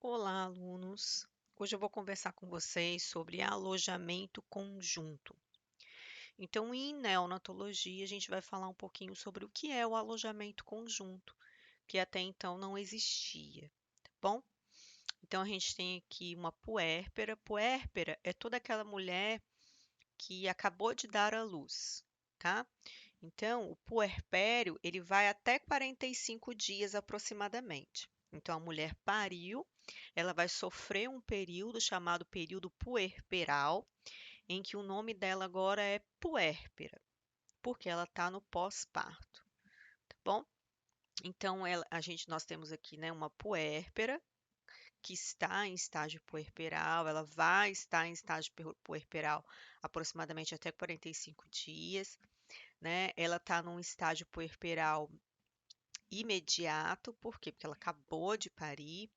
Olá, alunos! Hoje eu vou conversar com vocês sobre alojamento conjunto. Então, em neonatologia, a gente vai falar um pouquinho sobre o que é o alojamento conjunto, que até então não existia, tá bom? Então, a gente tem aqui uma puérpera. Puérpera é toda aquela mulher que acabou de dar à luz, tá? Então, o puerpério, ele vai até 45 dias aproximadamente. Então, a mulher pariu, ela vai sofrer um período chamado período puerperal, em que o nome dela agora é puérpera, porque ela está no pós-parto, tá bom? Então, nós temos aqui, né, uma puérpera que está em estágio puerperal, ela vai estar em estágio puerperal aproximadamente até 45 dias, né? Ela está num estágio puerperal imediato, por quê? Porque ela acabou de parir,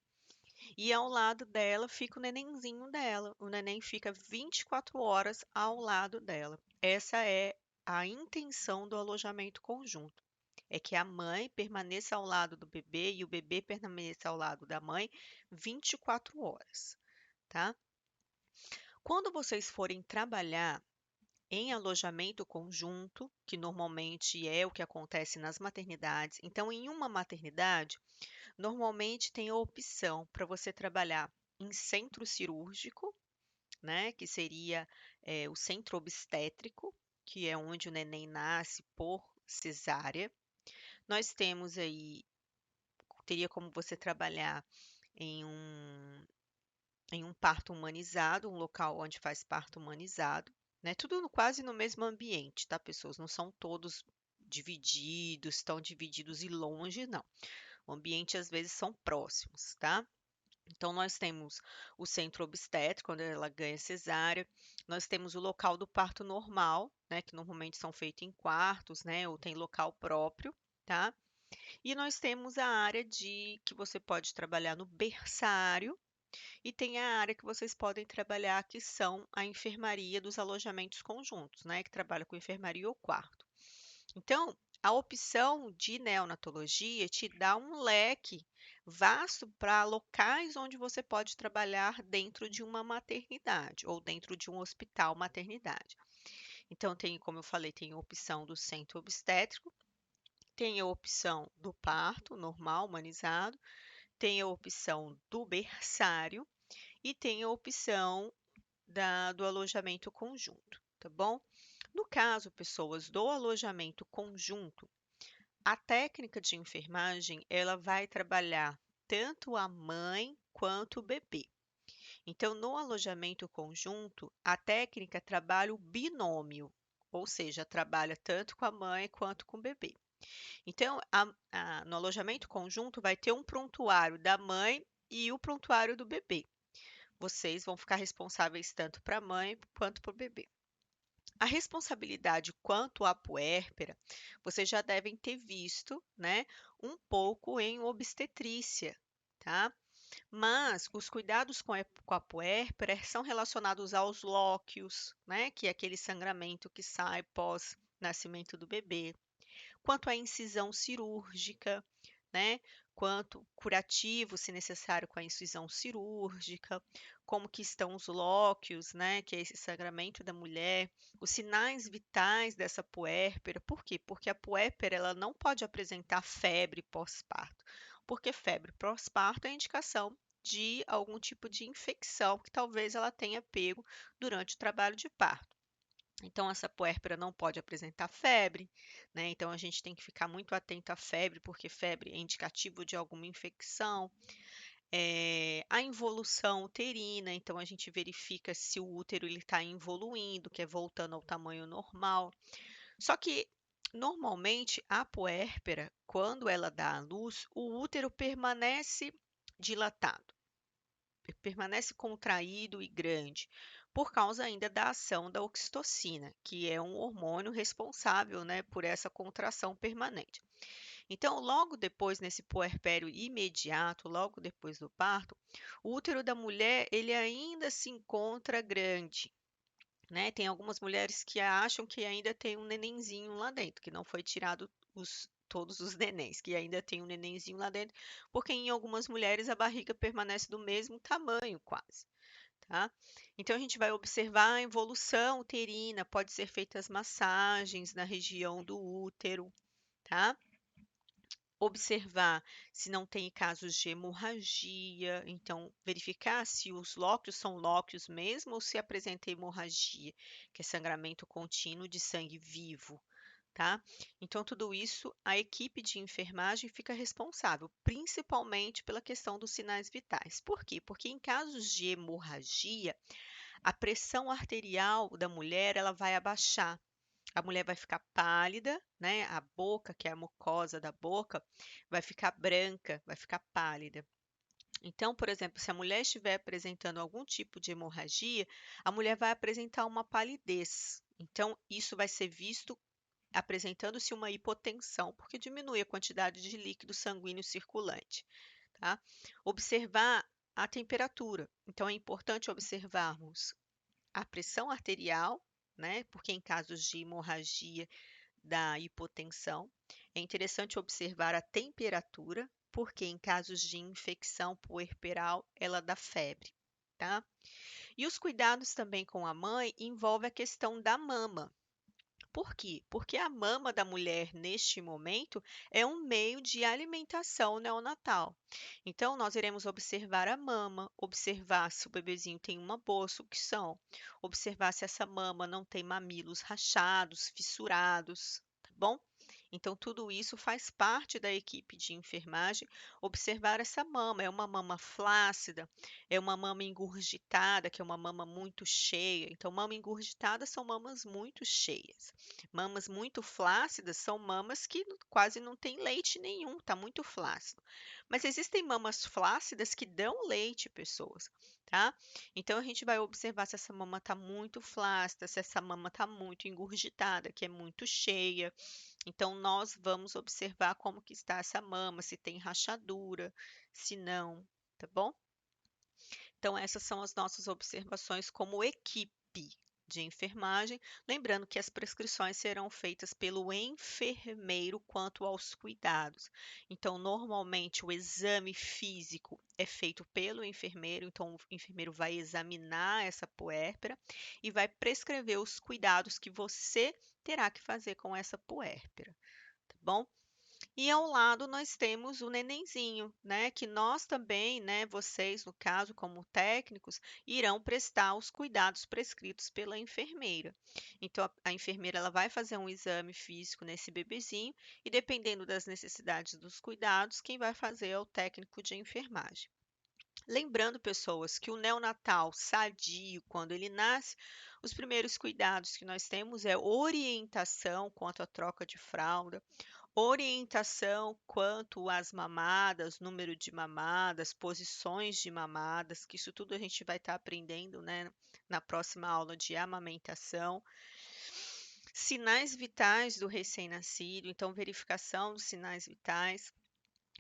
e ao lado dela fica o nenenzinho dela. O neném fica 24 horas ao lado dela. Essa é a intenção do alojamento conjunto. É que a mãe permaneça ao lado do bebê e o bebê permaneça ao lado da mãe 24 horas, tá? Quando vocês forem trabalhar em alojamento conjunto, que normalmente é o que acontece nas maternidades. Então, em uma maternidade, normalmente tem a opção para você trabalhar em centro cirúrgico, né, que seria o centro obstétrico, que é onde o neném nasce por cesárea. Nós temos aí, teria como você trabalhar em um parto humanizado, um local onde faz parto humanizado, né? Tudo quase no mesmo ambiente, tá, pessoas? Não são todos divididos, estão divididos e longe, não. O ambiente às vezes são próximos, tá? Então, nós temos o centro obstétrico, quando ela ganha cesárea, nós temos o local do parto normal, né, que normalmente são feitos em quartos, né, ou tem local próprio, tá? E nós temos a área de que você pode trabalhar no berçário, e tem a área que vocês podem trabalhar, que são a enfermaria dos alojamentos conjuntos, né, que trabalha com enfermaria ou quarto. Então, a opção de neonatologia te dá um leque vasto para locais onde você pode trabalhar dentro de uma maternidade ou dentro de um hospital maternidade. Então, tem, como eu falei, tem a opção do centro obstétrico, tem a opção do parto normal, humanizado, tem a opção do berçário e tem a opção do alojamento conjunto, tá bom? No caso, pessoas, do alojamento conjunto, a técnica de enfermagem, ela vai trabalhar tanto a mãe quanto o bebê. Então, no alojamento conjunto, a técnica trabalha o binômio, ou seja, trabalha tanto com a mãe quanto com o bebê. Então, no alojamento conjunto vai ter um prontuário da mãe e o prontuário do bebê. Vocês vão ficar responsáveis tanto para a mãe quanto para o bebê. A responsabilidade quanto à puérpera, vocês já devem ter visto, né, um pouco em obstetrícia, tá? Mas os cuidados com a puérpera são relacionados aos lóquios, né, que é aquele sangramento que sai pós nascimento do bebê, quanto à incisão cirúrgica, né? Quanto curativo, se necessário, com a incisão cirúrgica, como que estão os lóquios, né? Que é esse sangramento da mulher, os sinais vitais dessa puérpera. Por quê? Porque a puérpera ela não pode apresentar febre pós-parto, porque febre pós-parto é indicação de algum tipo de infecção que talvez ela tenha pego durante o trabalho de parto. Então, essa puérpera não pode apresentar febre, né? Então, a gente tem que ficar muito atento à febre, porque febre é indicativo de alguma infecção. A involução uterina, então a gente verifica se o útero está involuindo, que é voltando ao tamanho normal. Só que, normalmente, a puérpera, quando ela dá à luz, o útero permanece dilatado, permanece contraído e grande, por causa ainda da ação da ocitocina, que é um hormônio responsável, né, por essa contração permanente. Então, logo depois, nesse puerpério imediato, logo depois do parto, o útero da mulher, ele ainda se encontra grande, né? Tem algumas mulheres que acham que ainda tem um nenenzinho lá dentro, que não foi tirado todos os nenéns, que ainda tem um nenenzinho lá dentro, porque em algumas mulheres a barriga permanece do mesmo tamanho quase, tá? Então a gente vai observar a evolução uterina, pode ser feitas massagens na região do útero, tá? Observar se não tem casos de hemorragia, então verificar se os lóquios são lóquios mesmo ou se apresenta hemorragia, que é sangramento contínuo de sangue vivo, tá? Então, tudo isso a equipe de enfermagem fica responsável, principalmente pela questão dos sinais vitais. Por quê? Porque em casos de hemorragia, a pressão arterial da mulher ela vai abaixar. A mulher vai ficar pálida, né? A boca, que é a mucosa da boca, vai ficar branca, vai ficar pálida. Então, por exemplo, se a mulher estiver apresentando algum tipo de hemorragia, a mulher vai apresentar uma palidez. Então, isso vai ser visto apresentando-se uma hipotensão, porque diminui a quantidade de líquido sanguíneo circulante, tá? Observar a temperatura. Então, é importante observarmos a pressão arterial, né? Porque em casos de hemorragia da hipotensão, é interessante observar a temperatura, porque em casos de infecção puerperal, ela dá febre, tá? E os cuidados também com a mãe envolve a questão da mama. Por quê? Porque a mama da mulher, neste momento, é um meio de alimentação neonatal. Então, nós iremos observar a mama, observar se o bebezinho tem uma boa sucção, observar se essa mama não tem mamilos rachados, fissurados, tá bom? Então, tudo isso faz parte da equipe de enfermagem, observar essa mama. É uma mama flácida, é uma mama engurgitada, que é uma mama muito cheia. Então, mama engurgitada são mamas muito cheias. Mamas muito flácidas são mamas que quase não tem leite nenhum, tá muito flácido. Mas existem mamas flácidas que dão leite, pessoas, tá? Então, a gente vai observar se essa mama tá muito flácida, se essa mama tá muito engurgitada, que é muito cheia. Então, nós vamos observar como que está essa mama, se tem rachadura, se não, tá bom? Então, essas são as nossas observações como equipe de enfermagem, lembrando que as prescrições serão feitas pelo enfermeiro quanto aos cuidados. Então, normalmente o exame físico é feito pelo enfermeiro, então o enfermeiro vai examinar essa puérpera e vai prescrever os cuidados que você terá que fazer com essa puérpera, tá bom? E ao lado nós temos o nenenzinho, né, que nós também, né, vocês no caso como técnicos, irão prestar os cuidados prescritos pela enfermeira. Então a enfermeira ela vai fazer um exame físico nesse bebezinho e dependendo das necessidades dos cuidados, quem vai fazer é o técnico de enfermagem. Lembrando, pessoas, que o neonatal sadio, quando ele nasce, os primeiros cuidados que nós temos é orientação quanto à troca de fralda, orientação quanto às mamadas, número de mamadas, posições de mamadas, que isso tudo a gente vai estar aprendendo, né, na próxima aula de amamentação. Sinais vitais do recém-nascido, então verificação dos sinais vitais.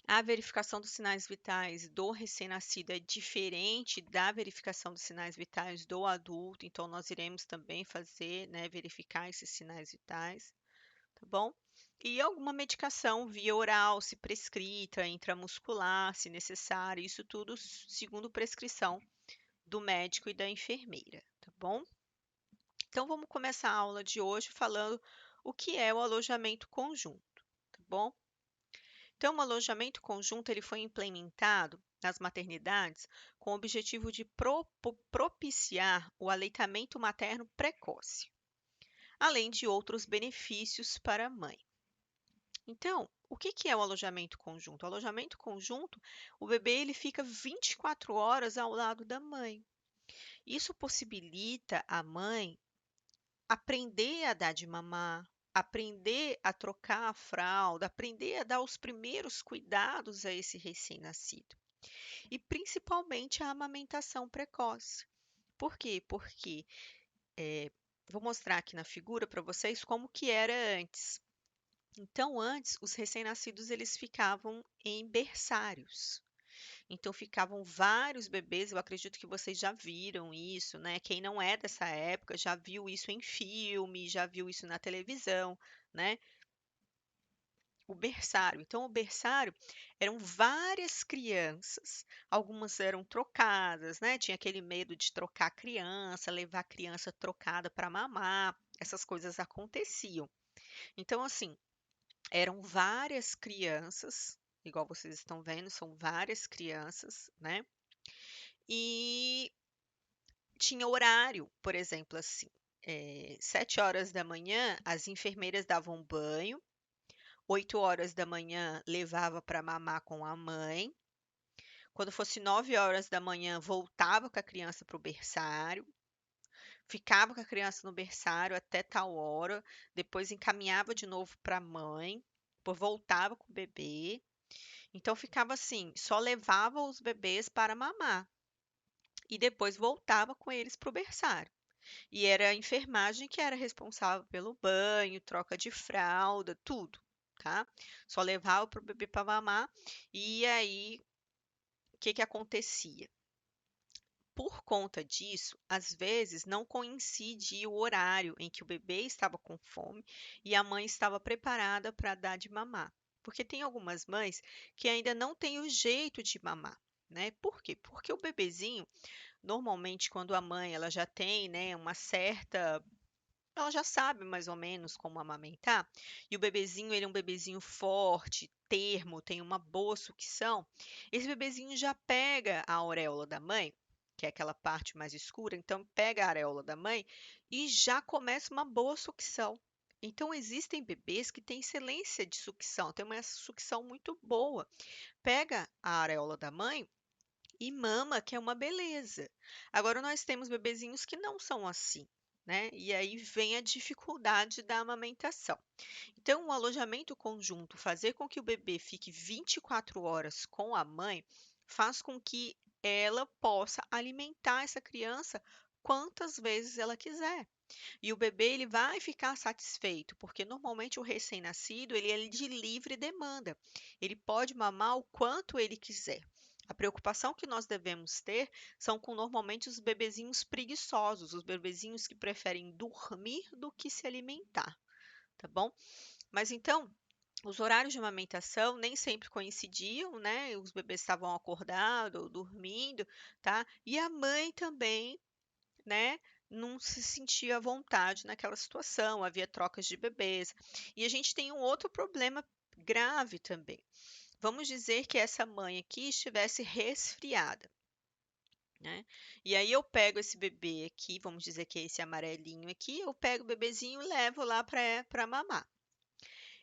A verificação dos sinais vitais do recém-nascido é diferente da verificação dos sinais vitais do adulto, então nós iremos também fazer, né, verificar esses sinais vitais, tá bom? E alguma medicação via oral, se prescrita, intramuscular, se necessário, isso tudo segundo prescrição do médico e da enfermeira, tá bom? Então vamos começar a aula de hoje falando o que é o alojamento conjunto, tá bom? Então, o alojamento conjunto ele foi implementado nas maternidades com o objetivo de propiciar o aleitamento materno precoce, além de outros benefícios para a mãe. Então, o que que é o alojamento conjunto? O alojamento conjunto, o bebê ele fica 24 horas ao lado da mãe. Isso possibilita a mãe aprender a dar de mamar, aprender a trocar a fralda, aprender a dar os primeiros cuidados a esse recém-nascido. E principalmente a amamentação precoce. Por quê? Porque vou mostrar aqui na figura para vocês como que era antes. Então, antes, os recém-nascidos eles ficavam em berçários. Então, ficavam vários bebês. Eu acredito que vocês já viram isso, né? Quem não é dessa época já viu isso em filme, já viu isso na televisão, né? o berçário. Então, o berçário eram várias crianças, algumas eram trocadas, né? Tinha aquele medo de trocar a criança, levar a criança trocada para mamar, essas coisas aconteciam. Então, assim, eram várias crianças, igual vocês estão vendo, são várias crianças, né? E tinha horário, por exemplo, assim, 7 horas da manhã, as enfermeiras davam banho, 8 horas da manhã levava para mamar com a mãe, quando fosse 9 horas da manhã voltava com a criança para o berçário, ficava com a criança no berçário até tal hora, depois encaminhava de novo para a mãe, depois voltava com o bebê. Então ficava assim, só levava os bebês para mamar e depois voltava com eles para o berçário. E era a enfermagem que era responsável pelo banho, troca de fralda, tudo, tá? Só levava para o bebê para mamar. E aí, o que que acontecia? Por conta disso, às vezes não coincidia o horário em que o bebê estava com fome e a mãe estava preparada para dar de mamar. Porque tem algumas mães que ainda não têm o jeito de mamar, né? Por quê? Porque o bebezinho, normalmente, quando a mãe ela já tem, né, uma certa, ela já sabe mais ou menos como amamentar, e o bebezinho, ele é um bebezinho forte, termo, tem uma boa sucção, esse bebezinho já pega a auréola da mãe, que é aquela parte mais escura, então pega a areola da mãe e já começa uma boa sucção. Então existem bebês que têm excelência de sucção, tem uma sucção muito boa. Pega a areola da mãe e mama, que é uma beleza. Agora nós temos bebezinhos que não são assim, né? E aí vem a dificuldade da amamentação. Então, o alojamento conjunto, fazer com que o bebê fique 24 horas com a mãe, faz com que ela possa alimentar essa criança quantas vezes ela quiser. E o bebê ele vai ficar satisfeito, porque normalmente o recém-nascido ele é de livre demanda. Ele pode mamar o quanto ele quiser. A preocupação que nós devemos ter são com normalmente os bebezinhos preguiçosos, os bebezinhos que preferem dormir do que se alimentar, tá bom? Mas então, os horários de amamentação nem sempre coincidiam, né? Os bebês estavam acordados ou dormindo, tá? E a mãe também, né, não se sentia à vontade naquela situação, havia trocas de bebês. E a gente tem um outro problema grave também. Vamos dizer que essa mãe aqui estivesse resfriada, né? E aí eu pego esse bebê aqui, vamos dizer que é esse amarelinho aqui, eu pego o bebezinho e levo lá para mamar.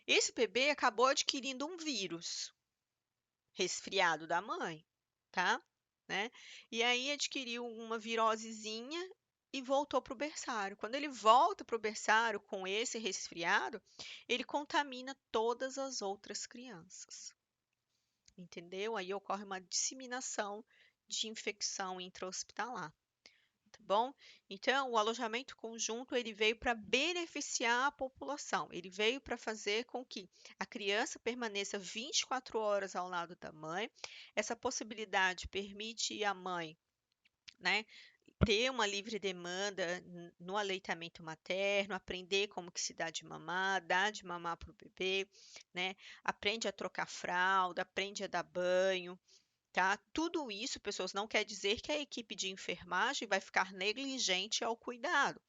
Esse bebê acabou adquirindo um vírus, resfriado da mãe, tá? Né? E aí adquiriu uma virosezinha e voltou para o berçário. Quando ele volta para o berçário com esse resfriado, ele contamina todas as outras crianças, entendeu? Aí ocorre uma disseminação de infecção intra-hospitalar. Tá bom? Então, o alojamento conjunto ele veio para beneficiar a população. Ele veio para fazer com que a criança permaneça 24 horas ao lado da mãe. Essa possibilidade permite a mãe, né, ter uma livre demanda no aleitamento materno, aprender como que se dá de mamar, dar de mamar para o bebê, né? Aprende a trocar fralda, aprende a dar banho, tá? Tudo isso, pessoas, não quer dizer que a equipe de enfermagem vai ficar negligente ao cuidado.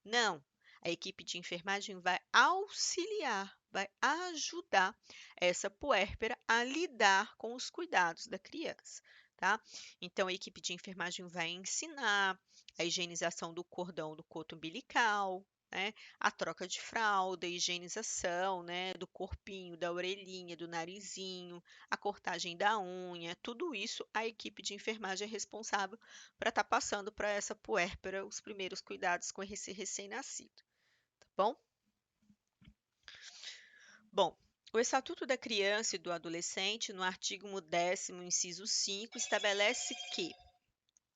Não. A equipe de enfermagem vai auxiliar, vai ajudar essa puérpera a lidar com os cuidados da criança, tá? Então, a equipe de enfermagem vai ensinar a higienização do cordão do coto umbilical, né? A troca de fralda, a higienização, né? Do corpinho, da orelhinha, do narizinho, a cortagem da unha, tudo isso a equipe de enfermagem é responsável para estar passando para essa puérpera os primeiros cuidados com esse recém-nascido, tá bom? Bom, o Estatuto da Criança e do Adolescente, no artigo 10º, inciso 5, estabelece que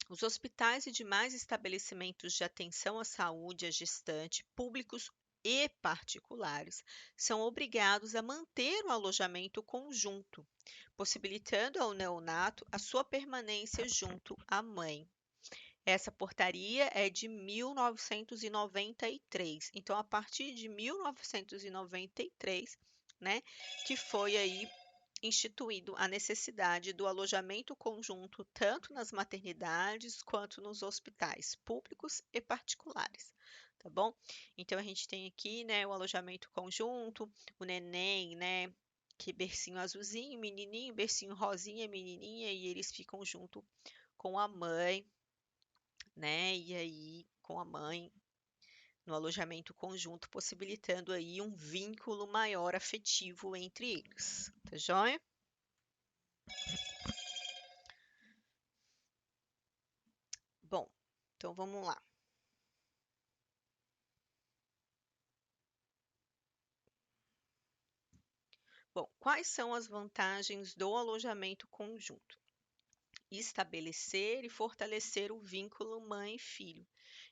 os hospitais e demais estabelecimentos de atenção à saúde à gestante, públicos e particulares, são obrigados a manter o alojamento conjunto, possibilitando ao neonato a sua permanência junto à mãe. Essa portaria é de 1993. Então, a partir de 1993, né, que foi aí instituído a necessidade do alojamento conjunto tanto nas maternidades quanto nos hospitais públicos e particulares, tá bom? Então a gente tem aqui, né, o alojamento conjunto, o neném, né, que bercinho azulzinho, menininho, bercinho rosinha, menininha, e eles ficam junto com a mãe, né? E aí com a mãe no alojamento conjunto, possibilitando aí um vínculo maior afetivo entre eles, tá joia? Bom, então vamos lá. Bom, quais são as vantagens do alojamento conjunto? Estabelecer e fortalecer o vínculo mãe e filho.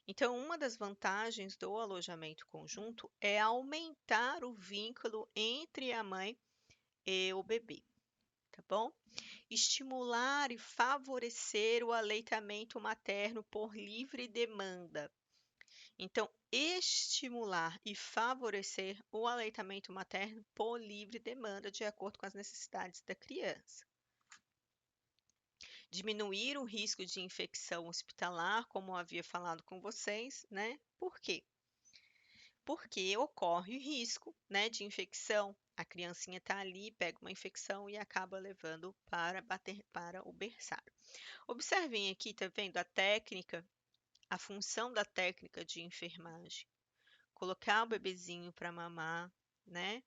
Então, uma das vantagens do alojamento conjunto é aumentar o vínculo entre a mãe e o bebê, tá bom? Estimular e favorecer o aleitamento materno por livre demanda. Então, estimular e favorecer o aleitamento materno por livre demanda, de acordo com as necessidades da criança. Diminuir o risco de infecção hospitalar, como eu havia falado com vocês, né? Por quê? Porque ocorre o risco, né, de infecção. A criancinha está ali, pega uma infecção e acaba levando para o berçário. Observem aqui, tá vendo a técnica, a função da técnica de enfermagem. Colocar o bebezinho para mamar, né?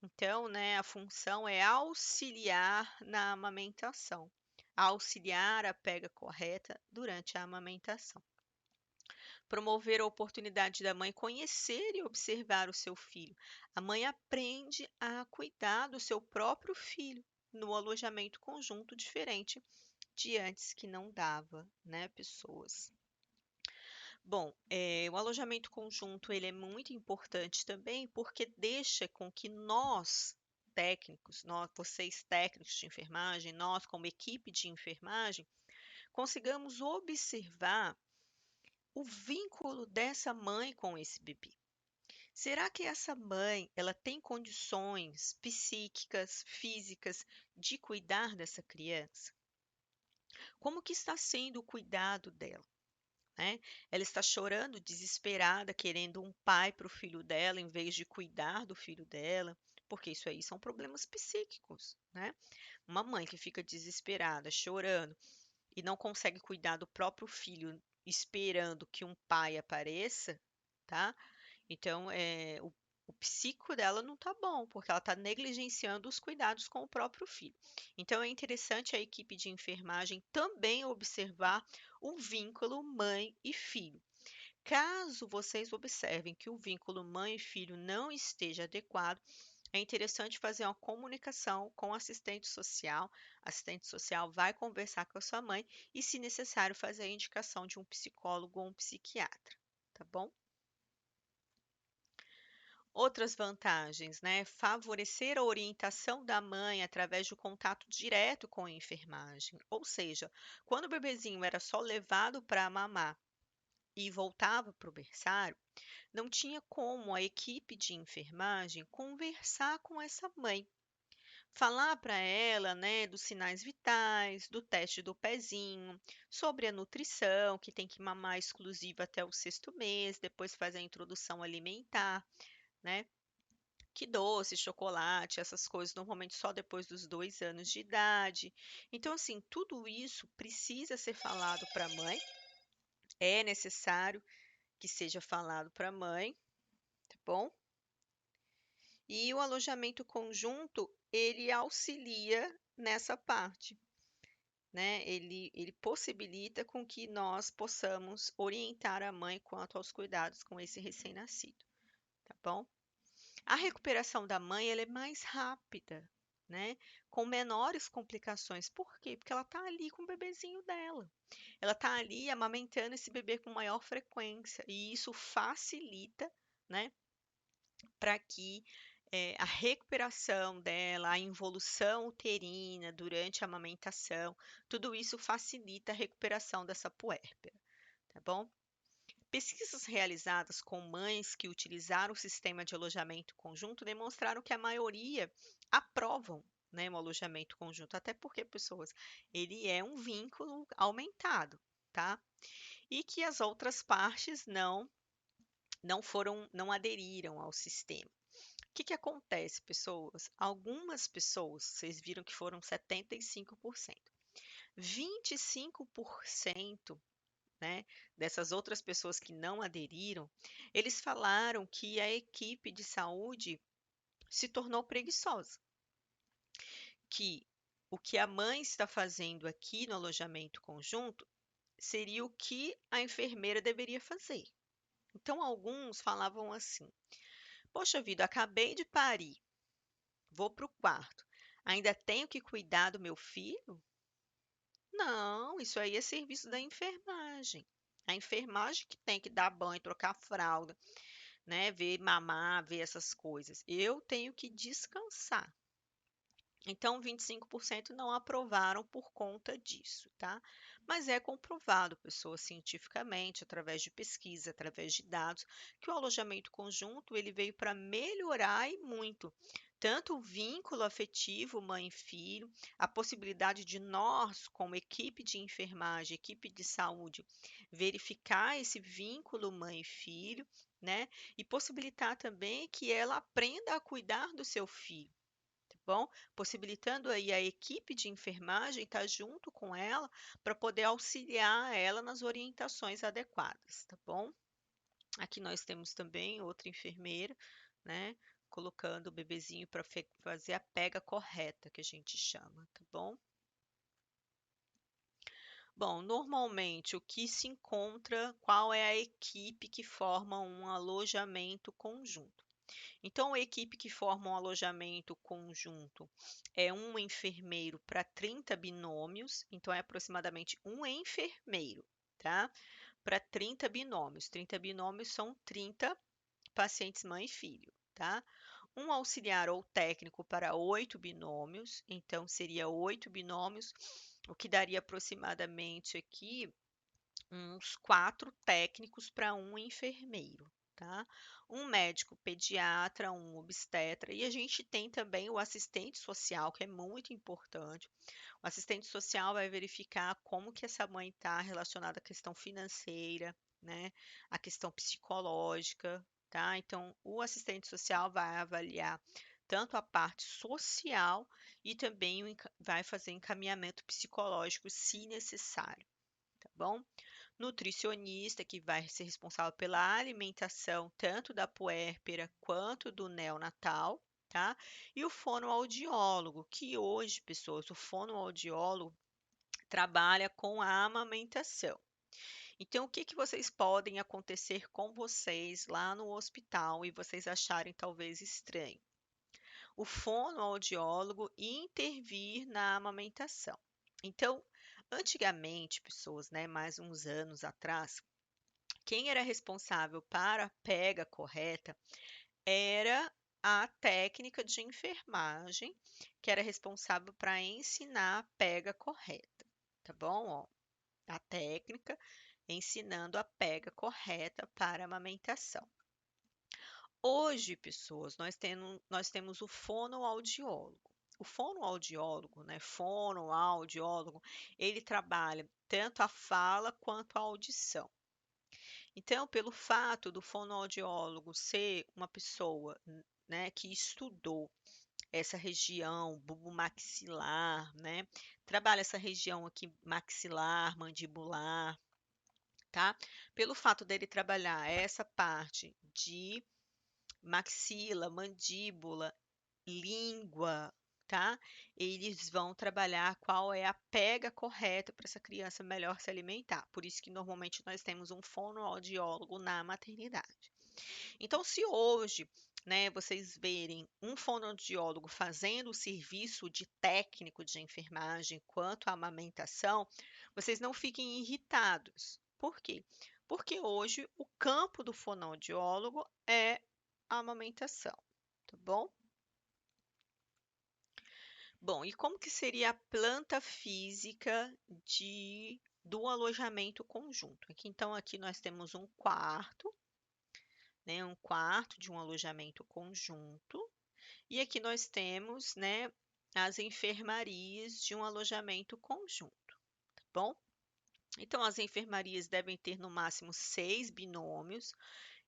Então, né, a função é auxiliar na amamentação, auxiliar a pega correta durante a amamentação. Promover a oportunidade da mãe conhecer e observar o seu filho. A mãe aprende a cuidar do seu próprio filho no alojamento conjunto, diferente de antes que não dava, né, pessoas. Bom, o alojamento conjunto ele é muito importante também porque deixa com que nós, técnicos, vocês técnicos de enfermagem, nós como equipe de enfermagem, consigamos observar o vínculo dessa mãe com esse bebê. Será que essa mãe, ela tem condições psíquicas, físicas de cuidar dessa criança? Como que está sendo o cuidado dela? Né? Ela está chorando, desesperada, querendo um pai para o filho dela, em vez de cuidar do filho dela, porque isso aí são problemas psíquicos, né? Uma mãe que fica desesperada, chorando e não consegue cuidar do próprio filho, esperando que um pai apareça, tá? Então, o psico dela não tá bom, porque ela está negligenciando os cuidados com o próprio filho. Então, é interessante a equipe de enfermagem também observar o vínculo mãe e filho. Caso vocês observem que o vínculo mãe e filho não esteja adequado, é interessante fazer uma comunicação com o assistente social. A assistente social vai conversar com a sua mãe e, se necessário, fazer a indicação de um psicólogo ou um psiquiatra, tá bom? Outras vantagens, né? Favorecer a orientação da mãe através do contato direto com a enfermagem. Ou seja, quando o bebezinho era só levado para mamar e voltava para o berçário, não tinha como a equipe de enfermagem conversar com essa mãe. Falar para ela, né, dos sinais vitais, do teste do pezinho, sobre a nutrição, que tem que mamar exclusiva até o sexto mês, depois fazer a introdução alimentar, né? Que doce, chocolate, essas coisas, normalmente só depois dos 2 anos de idade. Então, assim, tudo isso precisa ser falado para a mãe, é necessário que seja falado para a mãe, tá bom? E o alojamento conjunto, ele auxilia nessa parte, né? Ele possibilita com que nós possamos orientar a mãe quanto aos cuidados com esse recém-nascido, tá bom? A recuperação da mãe ela é mais rápida, né? Com menores complicações. Por quê? Porque ela está ali com o bebezinho dela. Ela está ali amamentando esse bebê com maior frequência. E isso facilita, né? Para que a recuperação dela, a involução uterina durante a amamentação, tudo isso facilita a recuperação dessa puérpera, tá bom? Pesquisas realizadas com mães que utilizaram o sistema de alojamento conjunto demonstraram que a maioria aprovam, né, o alojamento conjunto, até porque, pessoas, ele é um vínculo aumentado, tá? E que as outras partes não aderiram ao sistema. O que que acontece, pessoas? Algumas pessoas, vocês viram que foram 75%. 25%, né, dessas outras pessoas que não aderiram, eles falaram que a equipe de saúde se tornou preguiçosa, que o que a mãe está fazendo aqui no alojamento conjunto seria o que a enfermeira deveria fazer. Então, alguns falavam assim: poxa vida, acabei de parir, vou para o quarto, ainda tenho que cuidar do meu filho? Não, isso aí é serviço da enfermagem. A enfermagem que tem que dar banho, trocar fralda, né? Ver mamar, ver essas coisas. Eu tenho que descansar. Então, 25% não aprovaram por conta disso, tá? Mas é comprovado, pessoas, cientificamente, através de pesquisa, através de dados, que o alojamento conjunto ele veio para melhorar e muito tanto o vínculo afetivo mãe e filho, a possibilidade de nós, como equipe de enfermagem, equipe de saúde, verificar esse vínculo mãe e filho, né? E possibilitar também que ela aprenda a cuidar do seu filho, bom? Possibilitando aí a equipe de enfermagem estar junto com ela para poder auxiliar ela nas orientações adequadas, tá bom? Aqui nós temos também outra enfermeira, né? Colocando o bebezinho para fazer a pega correta, que a gente chama, tá bom? Bom, normalmente o que se encontra, qual é a equipe que forma um alojamento conjunto? Então, a equipe que forma um alojamento conjunto é um enfermeiro para 30 binômios, então é aproximadamente um enfermeiro, tá? Para 30 binômios. 30 binômios são 30 pacientes mãe e filho, tá? Um auxiliar ou técnico para 8 binômios, então seria 8 binômios, o que daria aproximadamente aqui uns 4 técnicos para um enfermeiro, tá? Um médico pediatra, um obstetra, e a gente tem também o assistente social, que é muito importante. O assistente social vai verificar como que essa mãe está relacionada à questão financeira, né? A questão psicológica, tá? Então, o assistente social vai avaliar tanto a parte social e também vai fazer encaminhamento psicológico, se necessário, tá bom? Nutricionista, que vai ser responsável pela alimentação tanto da puérpera quanto do neonatal, tá? E o fonoaudiólogo, que hoje, pessoas, o fonoaudiólogo trabalha com a amamentação. Então, o que que vocês podem acontecer com vocês lá no hospital e vocês acharem talvez estranho? O fonoaudiólogo intervir na amamentação. Então, antigamente, pessoas, né, mais uns anos atrás, quem era responsável para a pega correta era a técnica de enfermagem, que era responsável para ensinar a pega correta, tá bom? Ó, a técnica ensinando a pega correta para a amamentação. Hoje, pessoas, nós temos o fonoaudiólogo. O fonoaudiólogo, né, fonoaudiólogo, ele trabalha tanto a fala quanto a audição. Então, pelo fato do fonoaudiólogo ser uma pessoa, né, que estudou essa região bubomaxilar, né, trabalha essa região aqui maxilar, mandibular, tá? Pelo fato dele trabalhar essa parte de maxila, mandíbula, língua, tá? Eles vão trabalhar qual é a pega correta para essa criança melhor se alimentar. Por isso que normalmente nós temos um fonoaudiólogo na maternidade. Então, se hoje, né, vocês verem um fonoaudiólogo fazendo o serviço de técnico de enfermagem quanto à amamentação, vocês não fiquem irritados. Por quê? Porque hoje o campo do fonoaudiólogo é a amamentação, tá bom? Bom, e como que seria a planta física de do alojamento conjunto. Aqui nós temos um quarto, né, um quarto de um alojamento conjunto, e aqui nós temos, né, as enfermarias de um alojamento conjunto, tá bom? Então, as enfermarias devem ter no máximo 6 binômios,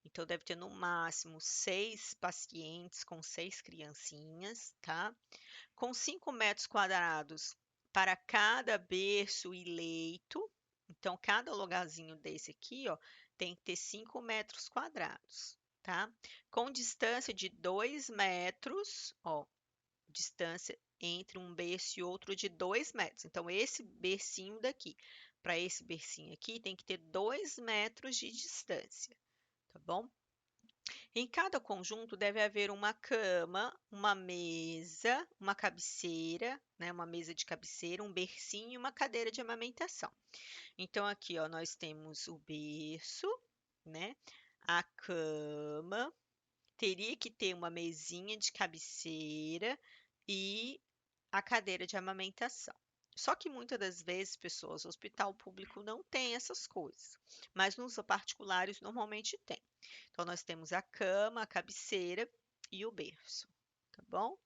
então deve ter no máximo 6 pacientes com 6 criancinhas, tá? Com 5 metros quadrados para cada berço e leito. Então, cada lugarzinho desse aqui, ó, tem que ter 5 metros quadrados, tá? Com distância de 2 metros, ó, distância entre um berço e outro de 2 metros. Então, esse bercinho daqui para esse bercinho aqui tem que ter 2 metros de distância, tá bom? Em cada conjunto deve haver uma cama, uma mesa, uma cabeceira, né, uma mesa de cabeceira, um bercinho e uma cadeira de amamentação. Então, aqui, ó, nós temos o berço, né, a cama, teria que ter uma mesinha de cabeceira e a cadeira de amamentação. Só que muitas das vezes, pessoas, o hospital público não tem essas coisas, mas nos particulares normalmente tem. Então, nós temos a cama, a cabeceira e o berço, tá bom?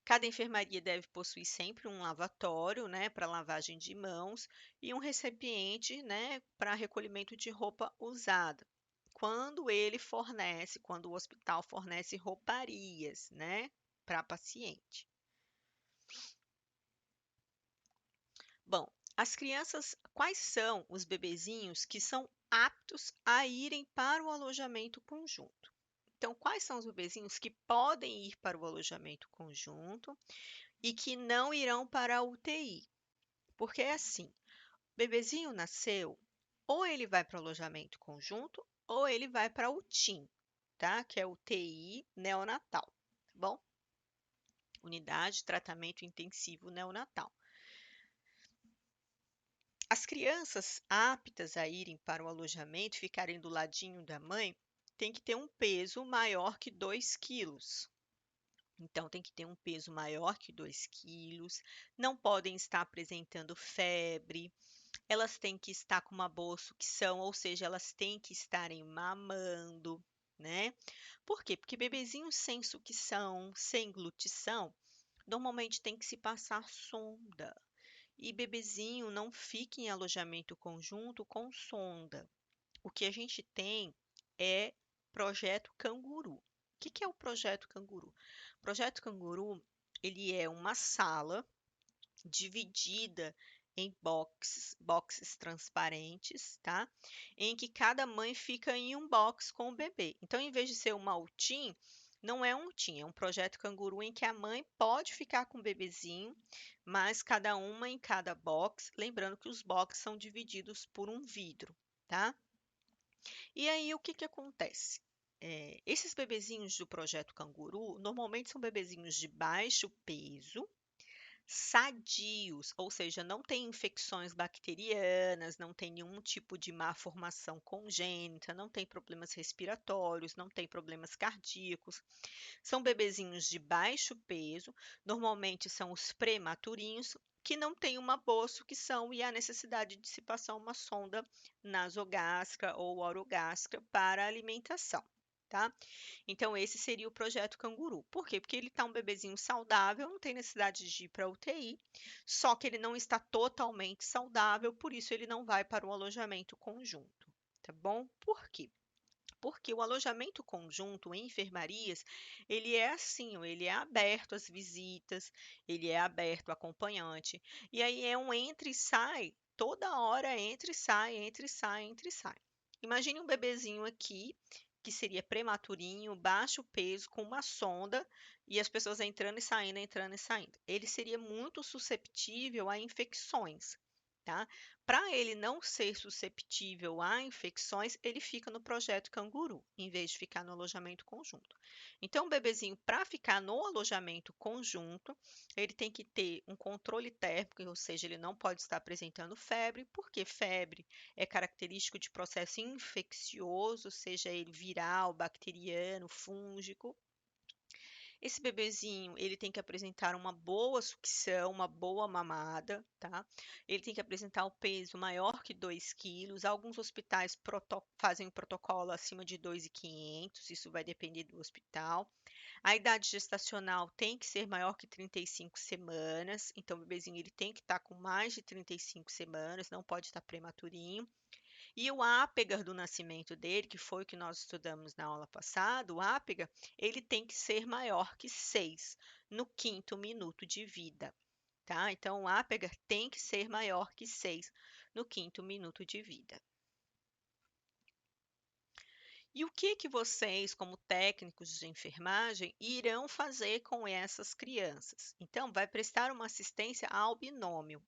Cada enfermaria deve possuir sempre um lavatório, né, para lavagem de mãos e um recipiente, né, para recolhimento de roupa usada. Quando o hospital fornece rouparias, né, para paciente. Bom, quais são os bebezinhos que são aptos a irem para o alojamento conjunto? Então, quais são os bebezinhos que podem ir para o alojamento conjunto e que não irão para a UTI? Porque é assim, o bebezinho nasceu, ou ele vai para o alojamento conjunto, ou ele vai para a UTIN, tá? Que é UTI neonatal, tá bom? Unidade de Tratamento Intensivo Neonatal. As crianças aptas a irem para o alojamento, ficarem do ladinho da mãe, têm que ter um peso maior que 2 quilos. Então, tem que ter um peso maior que 2 quilos, não podem estar apresentando febre, elas têm que estar com uma boa sucção, ou seja, elas têm que estarem mamando, né? Por quê? Porque bebezinho sem sucção, sem glutição, normalmente tem que se passar sonda. E bebezinho não fica em alojamento conjunto com sonda. O que a gente tem é projeto Canguru. O que é o projeto Canguru? O projeto Canguru, ele é uma sala dividida em boxes transparentes, tá? Em que cada mãe fica em um box com o bebê. Então, em vez de ser uma UTIM, não é um UTIM, é um projeto Canguru em que a mãe pode ficar com o bebezinho, mas cada uma em cada box, lembrando que os boxes são divididos por um vidro, tá? E aí, o que que acontece? Esses bebezinhos do projeto Canguru, normalmente são bebezinhos de baixo peso, sadios, ou seja, não tem infecções bacterianas, não tem nenhum tipo de má formação congênita, não tem problemas respiratórios, não tem problemas cardíacos. São bebezinhos de baixo peso, normalmente são os prematurinhos, que não têm uma boa sucção e a necessidade de se passar uma sonda nasogástrica ou orogástrica para a alimentação. Tá? Então, esse seria o projeto Canguru. Por quê? Porque ele está um bebezinho saudável, não tem necessidade de ir para a UTI, só que ele não está totalmente saudável, por isso ele não vai para o alojamento conjunto. Tá bom? Por quê? Porque o alojamento conjunto em enfermarias, ele é assim, ó, ele é aberto às visitas, ele é aberto ao acompanhante, e aí é um entra e sai, toda hora entra e sai, entra e sai, entra e sai. Imagine um bebezinho aqui, que seria prematurinho, baixo peso, com uma sonda, e as pessoas entrando e saindo, entrando e saindo. Ele seria muito susceptível a infecções, tá? Para ele não ser susceptível a infecções, ele fica no projeto Canguru, em vez de ficar no alojamento conjunto. Então, o bebezinho, para ficar no alojamento conjunto, ele tem que ter um controle térmico, ou seja, ele não pode estar apresentando febre, porque febre é característico de processo infeccioso, seja ele viral, bacteriano, fúngico. Esse bebezinho, ele tem que apresentar uma boa sucção, uma boa mamada, tá? Ele tem que apresentar o peso maior que 2 quilos. Alguns hospitais fazem o protocolo acima de 2.500, isso vai depender do hospital. A idade gestacional tem que ser maior que 35 semanas, então o bebezinho ele tem que estar com mais de 35 semanas, não pode estar prematurinho. E o ápgar do nascimento dele, que foi o que nós estudamos na aula passada, o ápgar, ele tem que ser maior que 6 no quinto minuto de vida, tá? Então, o ápgar tem que ser maior que 6 no quinto minuto de vida. E o que que vocês, como técnicos de enfermagem, irão fazer com essas crianças? Então, vai prestar uma assistência ao binômio.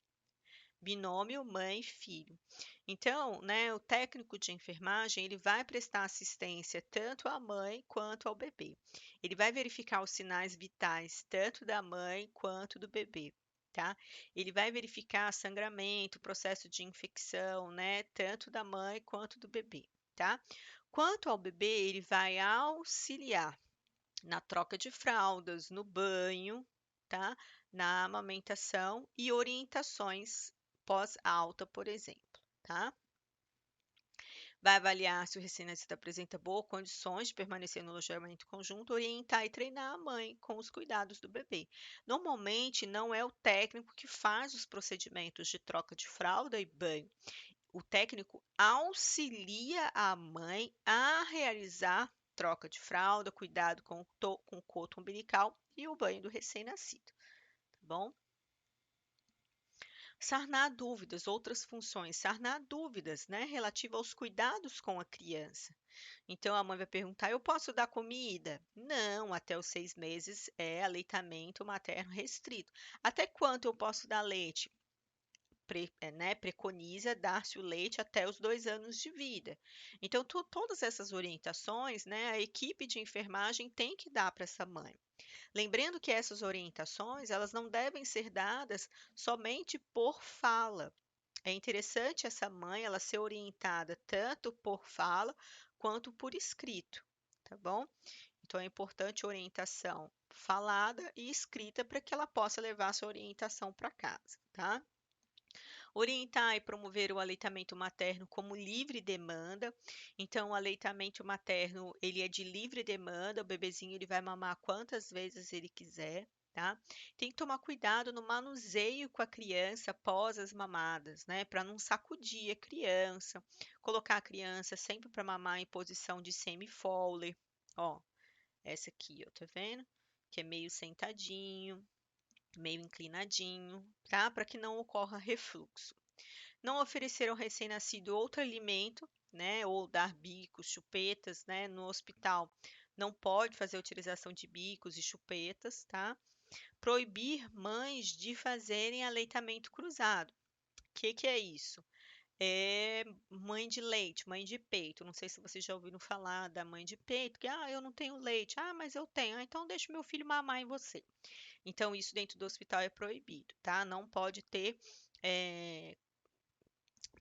Binômio mãe-filho. Então, né, o técnico de enfermagem, ele vai prestar assistência tanto à mãe quanto ao bebê. Ele vai verificar os sinais vitais tanto da mãe quanto do bebê, tá? Ele vai verificar sangramento, processo de infecção, né, tanto da mãe quanto do bebê, tá? Quanto ao bebê, ele vai auxiliar na troca de fraldas, no banho, tá? Na amamentação e orientações pós-alta, por exemplo, tá? Vai avaliar se o recém-nascido apresenta boas condições de permanecer no alojamento conjunto, orientar e treinar a mãe com os cuidados do bebê. Normalmente, não é o técnico que faz os procedimentos de troca de fralda e banho. O técnico auxilia a mãe a realizar troca de fralda, cuidado com o coto umbilical e o banho do recém-nascido, tá bom? Sarnar dúvidas, outras funções, sarnar dúvidas, né, relativa aos cuidados com a criança. Então a mãe vai perguntar: eu posso dar comida? Não, até os 6 meses é aleitamento materno restrito. Até quanto eu posso dar leite? Né, preconiza dar-se o leite até os 2 anos de vida. Então, todas essas orientações, né, a equipe de enfermagem tem que dar para essa mãe. Lembrando que essas orientações, elas não devem ser dadas somente por fala. É interessante essa mãe, ela ser orientada tanto por fala quanto por escrito, tá bom? Então, é importante orientação falada e escrita para que ela possa levar essa orientação para casa, tá? Orientar e promover o aleitamento materno como livre demanda. Então, o aleitamento materno, ele é de livre demanda, o bebezinho ele vai mamar quantas vezes ele quiser, tá? Tem que tomar cuidado no manuseio com a criança após as mamadas, né? Para não sacudir a criança, colocar a criança sempre para mamar em posição de semi-Fowler. Ó, essa aqui, ó, tá vendo? Que é meio sentadinho, meio inclinadinho, tá? Para que não ocorra refluxo. Não oferecer ao recém-nascido outro alimento, né? Ou dar bicos, chupetas, né? No hospital não pode fazer a utilização de bicos e chupetas, tá? Proibir mães de fazerem aleitamento cruzado. O que que é isso? É mãe de leite, mãe de peito. Não sei se vocês já ouviram falar da mãe de peito, que eu não tenho leite. Ah, mas eu tenho. Ah, então deixa meu filho mamar em você. Então, isso dentro do hospital é proibido, tá? Não pode ter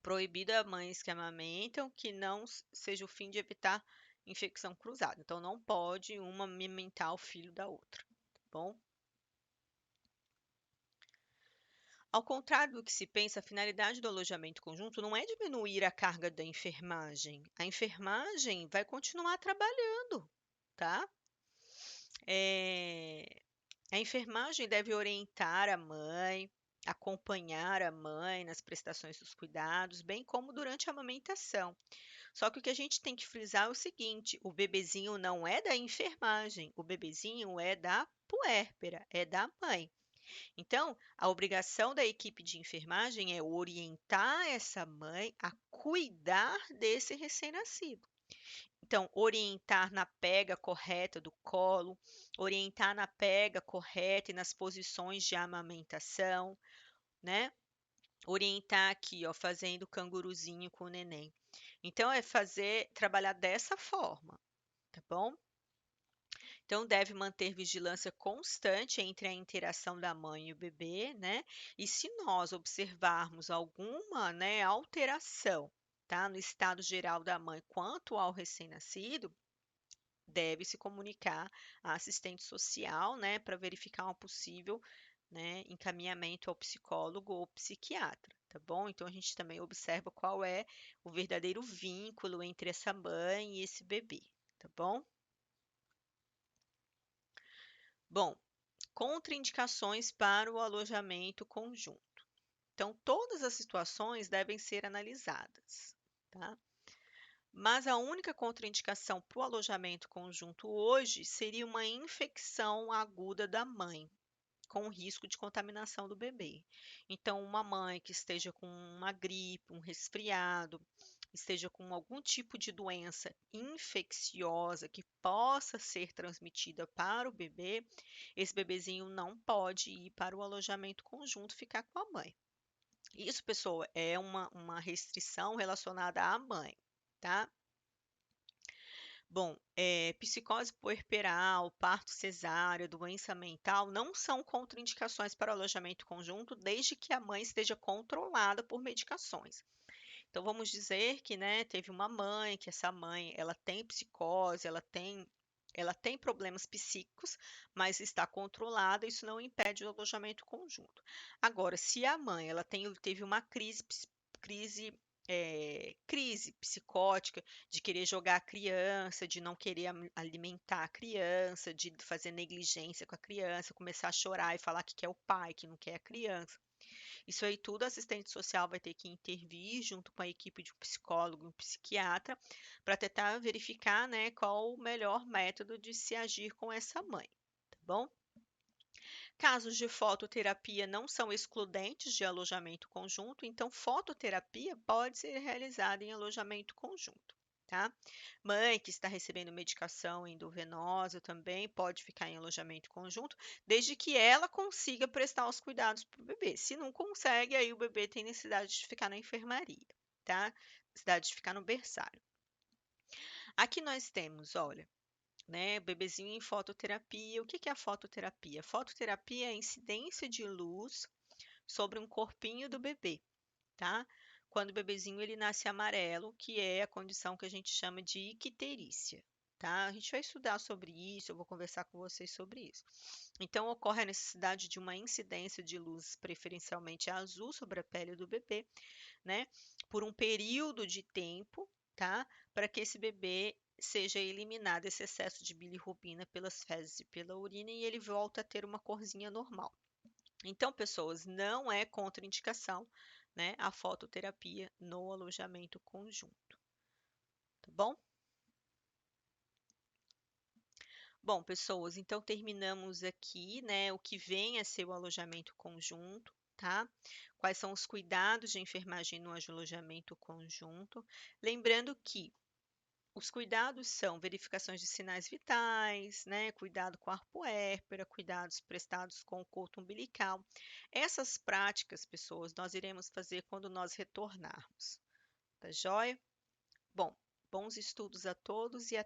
proibido a mães que amamentam que não seja o fim de evitar infecção cruzada. Então, não pode uma amamentar o filho da outra, tá bom? Ao contrário do que se pensa, a finalidade do alojamento conjunto não é diminuir a carga da enfermagem. A enfermagem vai continuar trabalhando, tá? É, A enfermagem deve orientar a mãe, acompanhar a mãe nas prestações dos cuidados, bem como durante a amamentação. Só que o que a gente tem que frisar é o seguinte: o bebezinho não é da enfermagem, o bebezinho é da puérpera, é da mãe. Então, a obrigação da equipe de enfermagem é orientar essa mãe a cuidar desse recém-nascido. Então, orientar na pega correta do colo, orientar na pega correta e nas posições de amamentação, né? Orientar aqui, ó, fazendo canguruzinho com o neném. Então, é trabalhar dessa forma, tá bom? Então, deve manter vigilância constante entre a interação da mãe e o bebê, né? E se nós observarmos alguma, né, alteração, tá, no estado geral da mãe quanto ao recém-nascido, deve se comunicar à assistente social, né, para verificar um possível, né, encaminhamento ao psicólogo ou psiquiatra, tá bom? Então a gente também observa qual é o verdadeiro vínculo entre essa mãe e esse bebê, tá bom? Bom, contraindicações para o alojamento conjunto. Então, todas as situações devem ser analisadas, tá? Mas a única contraindicação para o alojamento conjunto hoje seria uma infecção aguda da mãe, com risco de contaminação do bebê. Então, uma mãe que esteja com uma gripe, um resfriado, esteja com algum tipo de doença infecciosa que possa ser transmitida para o bebê, esse bebezinho não pode ir para o alojamento conjunto ficar com a mãe. Isso, pessoa, é uma restrição relacionada à mãe, tá? Bom, psicose puerperal, parto cesáreo, doença mental não são contraindicações para o alojamento conjunto, desde que a mãe esteja controlada por medicações. Então, vamos dizer que, né, teve uma mãe, que essa mãe, ela tem psicose, ela tem problemas psíquicos, mas está controlada, isso não impede o alojamento conjunto. Agora, se a mãe, teve uma crise psicótica de querer jogar a criança, de não querer alimentar a criança, de fazer negligência com a criança, começar a chorar e falar que quer o pai, que não quer a criança. Isso aí tudo a assistente social vai ter que intervir junto com a equipe de um psicólogo e um psiquiatra para tentar verificar, né, qual o melhor método de se agir com essa mãe, tá bom? Casos de fototerapia não são excludentes de alojamento conjunto, então fototerapia pode ser realizada em alojamento conjunto, tá? Mãe que está recebendo medicação endovenosa também pode ficar em alojamento conjunto, desde que ela consiga prestar os cuidados para o bebê. Se não consegue, aí o bebê tem necessidade de ficar na enfermaria, tá? Necessidade de ficar no berçário. Aqui nós temos, olha, né, bebezinho em fototerapia. O que que é a fototerapia? Fototerapia é a incidência de luz sobre um corpinho do bebê, tá? Quando o bebezinho ele nasce amarelo, que é a condição que a gente chama de icterícia, tá? A gente vai estudar sobre isso, eu vou conversar com vocês sobre isso. Então, ocorre a necessidade de uma incidência de luz preferencialmente azul sobre a pele do bebê, né? Por um período de tempo, tá? Para que esse bebê seja eliminado esse excesso de bilirrubina pelas fezes e pela urina e ele volta a ter uma corzinha normal. Então, pessoas, não é contraindicação, né, a fototerapia no alojamento conjunto, tá bom? Bom, pessoas, então terminamos aqui, né, o que vem a ser o alojamento conjunto, tá? Quais são os cuidados de enfermagem no alojamento conjunto? Lembrando que os cuidados são verificações de sinais vitais, né? Cuidado com a arpoérpera, cuidados prestados com o coto umbilical. Essas práticas, pessoas, nós iremos fazer quando nós retornarmos, tá joia? Bom, bons estudos a todos e